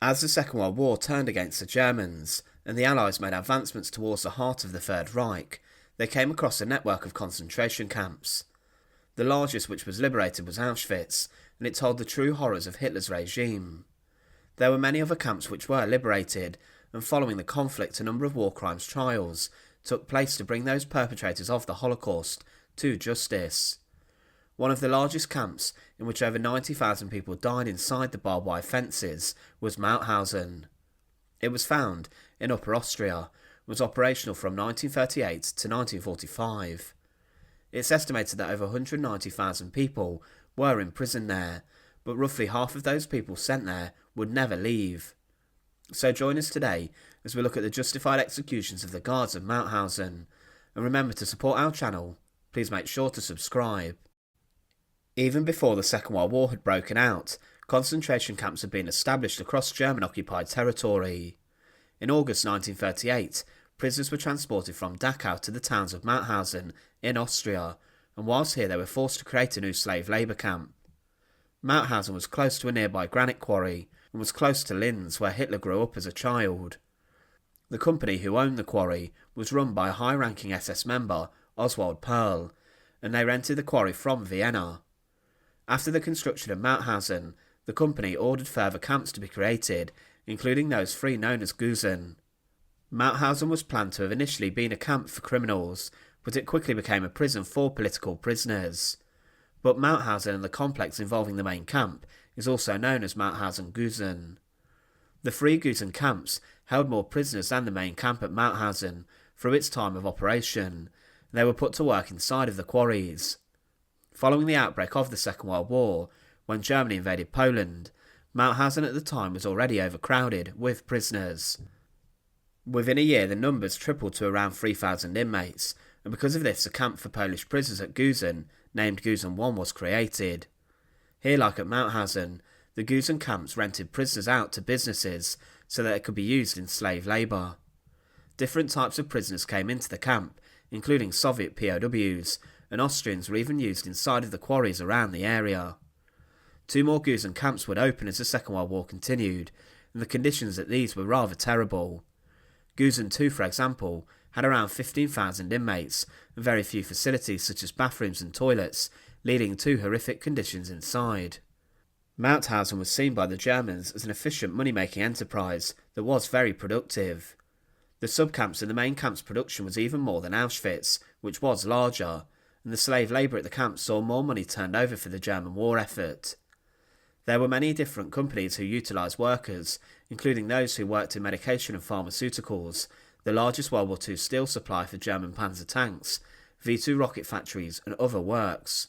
As the Second World War turned against the Germans, and the Allies made advancements towards the heart of the Third Reich, they came across a network of concentration camps. The largest which was liberated was Auschwitz, and it told the true horrors of Hitler's regime. There were many other camps which were liberated, and following the conflict a number of war crimes trials took place to bring those perpetrators of the Holocaust to justice. One of the largest camps, in which over 90,000 people died inside the barbed wire fences, was Mauthausen. It was found in Upper Austria, and was operational from 1938 to 1945. It's estimated that over 190,000 people were imprisoned there, but roughly half of those people sent there would never leave. So join us today as we look at the justified executions of the guards of Mauthausen, and remember to support our channel. Please make sure to subscribe. Even before the Second World War had broken out, concentration camps had been established across German-occupied territory. In August 1938, prisoners were transported from Dachau to the towns of Mauthausen in Austria, and whilst here they were forced to create a new slave labour camp. Mauthausen was close to a nearby granite quarry, and was close to Linz, where Hitler grew up as a child. The company who owned the quarry was run by a high-ranking SS member, Oswald Perl, and they rented the quarry from Vienna. After the construction of Mauthausen, the company ordered further camps to be created, including those three known as Gusen. Mauthausen was planned to have initially been a camp for criminals, but it quickly became a prison for political prisoners. But Mauthausen and the complex involving the main camp is also known as Mauthausen Gusen. The three Gusen camps held more prisoners than the main camp at Mauthausen through its time of operation, and they were put to work inside of the quarries. Following the outbreak of the Second World War, when Germany invaded Poland, Mauthausen at the time was already overcrowded with prisoners. Within a year the numbers tripled to around 3,000 inmates, and because of this a camp for Polish prisoners at Gusen, named Gusen 1, was created. Here, like at Mauthausen, the Gusen camps rented prisoners out to businesses so that they could be used in slave labour. Different types of prisoners came into the camp, including Soviet POWs, and Austrians were even used inside of the quarries around the area. Two more Gusen camps would open as the Second World War continued, and the conditions at these were rather terrible. Gusen 2, for example, had around 15,000 inmates, and very few facilities such as bathrooms and toilets, leading to horrific conditions inside. Mauthausen was seen by the Germans as an efficient money-making enterprise that was very productive. The subcamps in the main camp's production was even more than Auschwitz, which was larger, and the slave labour at the camp saw more money turned over for the German war effort. There were many different companies who utilised workers, including those who worked in medication and pharmaceuticals, the largest World War II steel supply for German panzer tanks, V2 rocket factories and other works.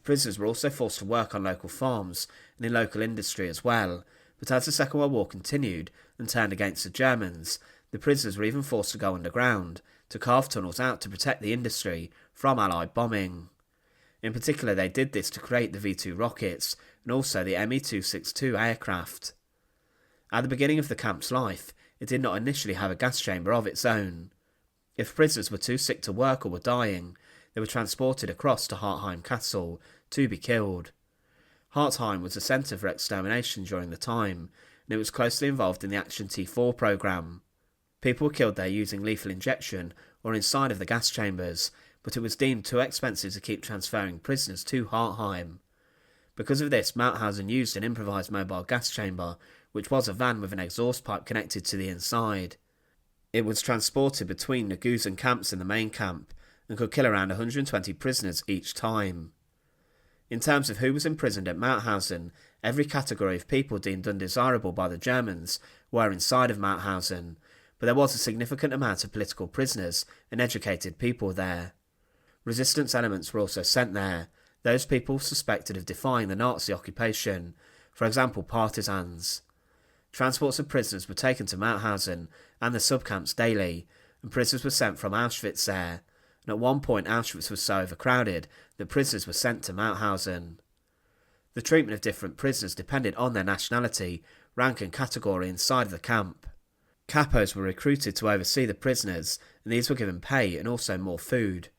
Prisoners were also forced to work on local farms and in local industry as well, but as the Second World War continued and turned against the Germans, the prisoners were even forced to go underground, to carve tunnels out to protect the industry from Allied bombing. In particular, they did this to create the V2 rockets and also the Me-262 aircraft. At the beginning of the camp's life, it did not initially have a gas chamber of its own. If prisoners were too sick to work or were dying, they were transported across to Hartheim Castle to be killed. Hartheim was a centre for extermination during the time, and it was closely involved in the Action T4 programme. People were killed there using lethal injection or inside of the gas chambers, but it was deemed too expensive to keep transferring prisoners to Hartheim. Because of this, Mauthausen used an improvised mobile gas chamber, which was a van with an exhaust pipe connected to the inside. It was transported between the Gusen camps and the main camp, and could kill around 120 prisoners each time. In terms of who was imprisoned at Mauthausen, every category of people deemed undesirable by the Germans were inside of Mauthausen, but there was a significant amount of political prisoners and educated people there. Resistance elements were also sent there, those people suspected of defying the Nazi occupation, for example partisans. Transports of prisoners were taken to Mauthausen and the subcamps daily, and prisoners were sent from Auschwitz there, and at one point Auschwitz was so overcrowded that prisoners were sent to Mauthausen. The treatment of different prisoners depended on their nationality, rank and category inside of the camp. Capos were recruited to oversee the prisoners, and these were given pay and also more food.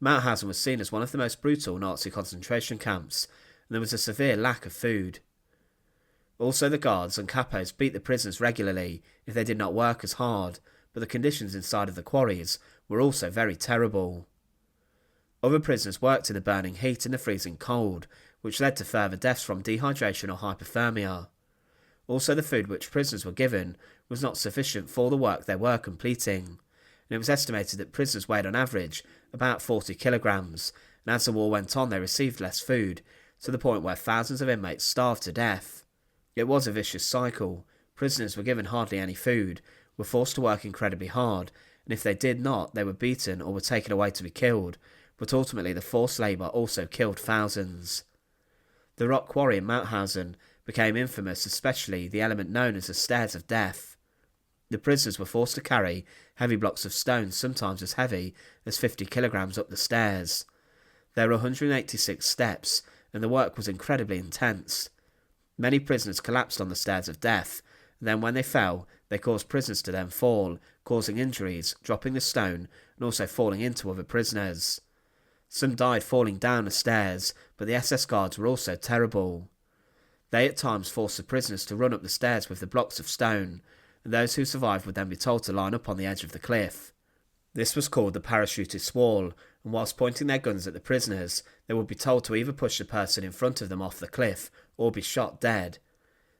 Mauthausen was seen as one of the most brutal Nazi concentration camps, and there was a severe lack of food. Also, the guards and capos beat the prisoners regularly if they did not work as hard, but the conditions inside of the quarries were also very terrible. Other prisoners worked in the burning heat and the freezing cold, which led to further deaths from dehydration or hypothermia. Also, the food which prisoners were given was not sufficient for the work they were completing, and it was estimated that prisoners weighed on average about 40 kilograms, and as the war went on they received less food, to the point where thousands of inmates starved to death. It was a vicious cycle. Prisoners were given hardly any food, were forced to work incredibly hard, and if they did not, they were beaten or were taken away to be killed, but ultimately the forced labour also killed thousands. The rock quarry in Mauthausen became infamous, especially the element known as the Stairs of Death. The prisoners were forced to carry heavy blocks of stone, sometimes as heavy as 50 kilograms, up the stairs. There were 186 steps, and the work was incredibly intense. Many prisoners collapsed on the Stairs of Death, and then when they fell, they caused prisoners to then fall, causing injuries, dropping the stone, and also falling into other prisoners. Some died falling down the stairs, but the SS guards were also terrible. They at times forced the prisoners to run up the stairs with the blocks of stone, and those who survived would then be told to line up on the edge of the cliff. This was called the parachutist wall, and whilst pointing their guns at the prisoners, they would be told to either push the person in front of them off the cliff or be shot dead.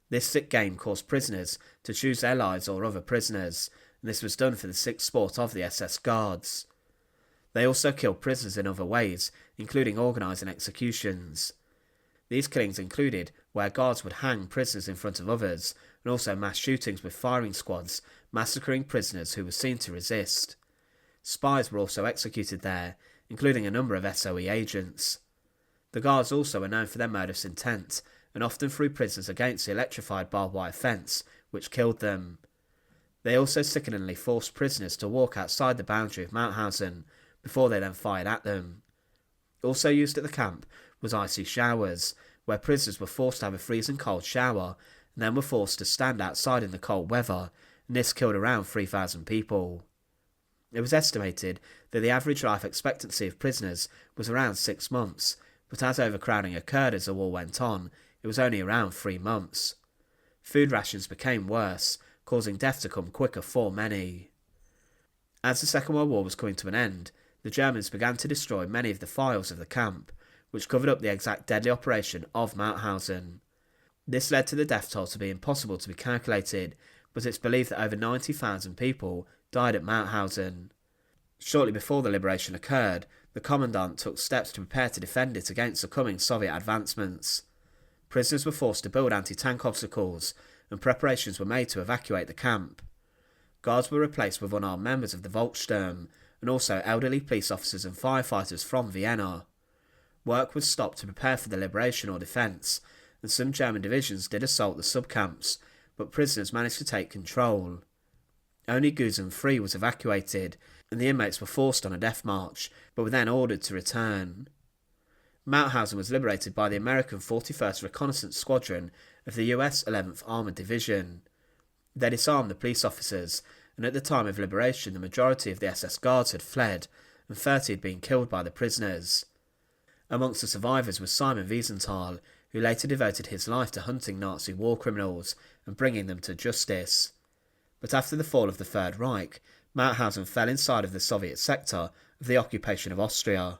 This sick game caused prisoners to choose their lives or other prisoners, and this was done for the sick sport of the SS guards. They also killed prisoners in other ways, including organising executions. These killings included where guards would hang prisoners in front of others, and also mass shootings with firing squads, massacring prisoners who were seen to resist. Spies were also executed there, including a number of SOE agents. The guards also were known for their murderous intent, and often threw prisoners against the electrified barbed wire fence, which killed them. They also sickeningly forced prisoners to walk outside the boundary of Mauthausen, before they then fired at them. Also used at the camp was icy showers, where prisoners were forced to have a freezing cold shower, and then were forced to stand outside in the cold weather, and this killed around 3,000 people. It was estimated that the average life expectancy of prisoners was around 6 months, but as overcrowding occurred as the war went on, it was only around 3 months. Food rations became worse, causing death to come quicker for many. As the Second World War was coming to an end, the Germans began to destroy many of the files of the camp, which covered up the exact deadly operation of Mauthausen. This led to the death toll to be impossible to be calculated, but it's believed that over 90,000 people died at Mauthausen. Shortly before the liberation occurred, the commandant took steps to prepare to defend it against the coming Soviet advancements. Prisoners were forced to build anti-tank obstacles, and preparations were made to evacuate the camp. Guards were replaced with unarmed members of the Volkssturm, and also elderly police officers and firefighters from Vienna. Work was stopped to prepare for the liberation or defence, and some German divisions did assault the subcamps, but prisoners managed to take control. Only Gusen 3 was evacuated, and the inmates were forced on a death march, but were then ordered to return. Mauthausen was liberated by the American 41st Reconnaissance Squadron of the US 11th Armoured Division. They disarmed the police officers, and at the time of liberation the majority of the SS guards had fled, and 30 had been killed by the prisoners. Amongst the survivors was Simon Wiesenthal, who later devoted his life to hunting Nazi war criminals and bringing them to justice. But after the fall of the Third Reich, Mauthausen fell inside of the Soviet sector of the occupation of Austria.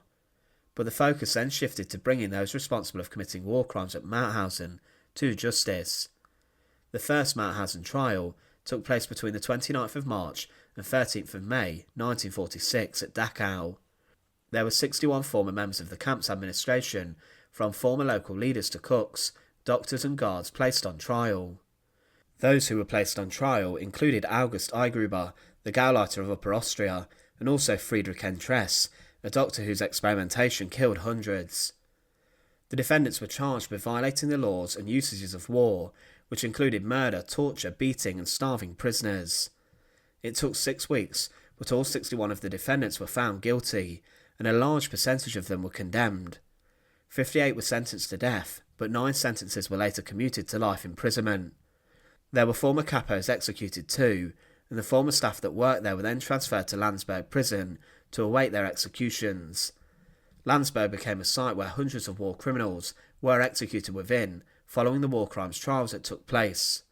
But the focus then shifted to bringing those responsible of committing war crimes at Mauthausen to justice. The first Mauthausen trial took place between the 29th of March and 13th of May 1946 at Dachau. There were 61 former members of the camp's administration, from former local leaders to cooks, doctors and guards placed on trial. Those who were placed on trial included August Eigruber, the Gauleiter of Upper Austria, and also Friedrich Entress, a doctor whose experimentation killed hundreds. The defendants were charged with violating the laws and usages of war, which included murder, torture, beating and starving prisoners. It took 6 weeks, but all 61 of the defendants were found guilty, and a large percentage of them were condemned. 58 were sentenced to death, but 9 sentences were later commuted to life imprisonment. There were former capos executed too, and the former staff that worked there were then transferred to Landsberg prison to await their executions. Landsberg became a site where hundreds of war criminals were executed within, following the war crimes trials that took place.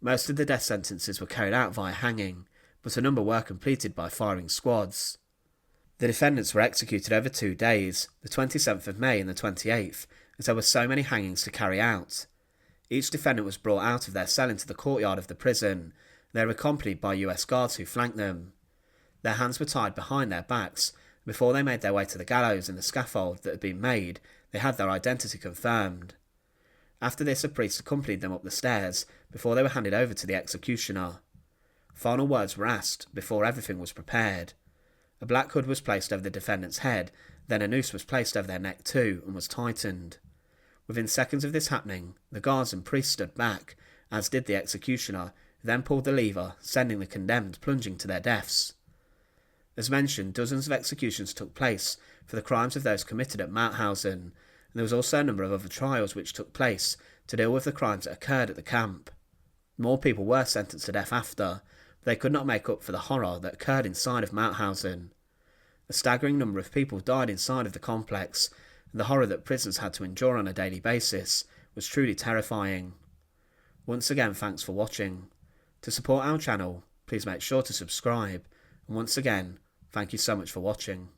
Most of the death sentences were carried out via hanging, but a number were completed by firing squads. The defendants were executed over 2 days, the 27th of May and the 28th, as there were so many hangings to carry out. Each defendant was brought out of their cell into the courtyard of the prison. They were accompanied by US guards who flanked them. Their hands were tied behind their backs, and before they made their way to the gallows and the scaffold that had been made, they had their identity confirmed. After this, a priest accompanied them up the stairs before they were handed over to the executioner. Final words were asked before everything was prepared. A black hood was placed over the defendant's head, then a noose was placed over their neck too and was tightened. Within seconds of this happening, the guards and priests stood back, as did the executioner, who then pulled the lever, sending the condemned plunging to their deaths. As mentioned, dozens of executions took place for the crimes of those committed at Mauthausen, and there was also a number of other trials which took place to deal with the crimes that occurred at the camp. More people were sentenced to death after, but they could not make up for the horror that occurred inside of Mauthausen. A staggering number of people died inside of the complex, and the horror that prisoners had to endure on a daily basis was truly terrifying. Once again, thanks for watching. To support our channel, please make sure to subscribe, and once again, thank you so much for watching.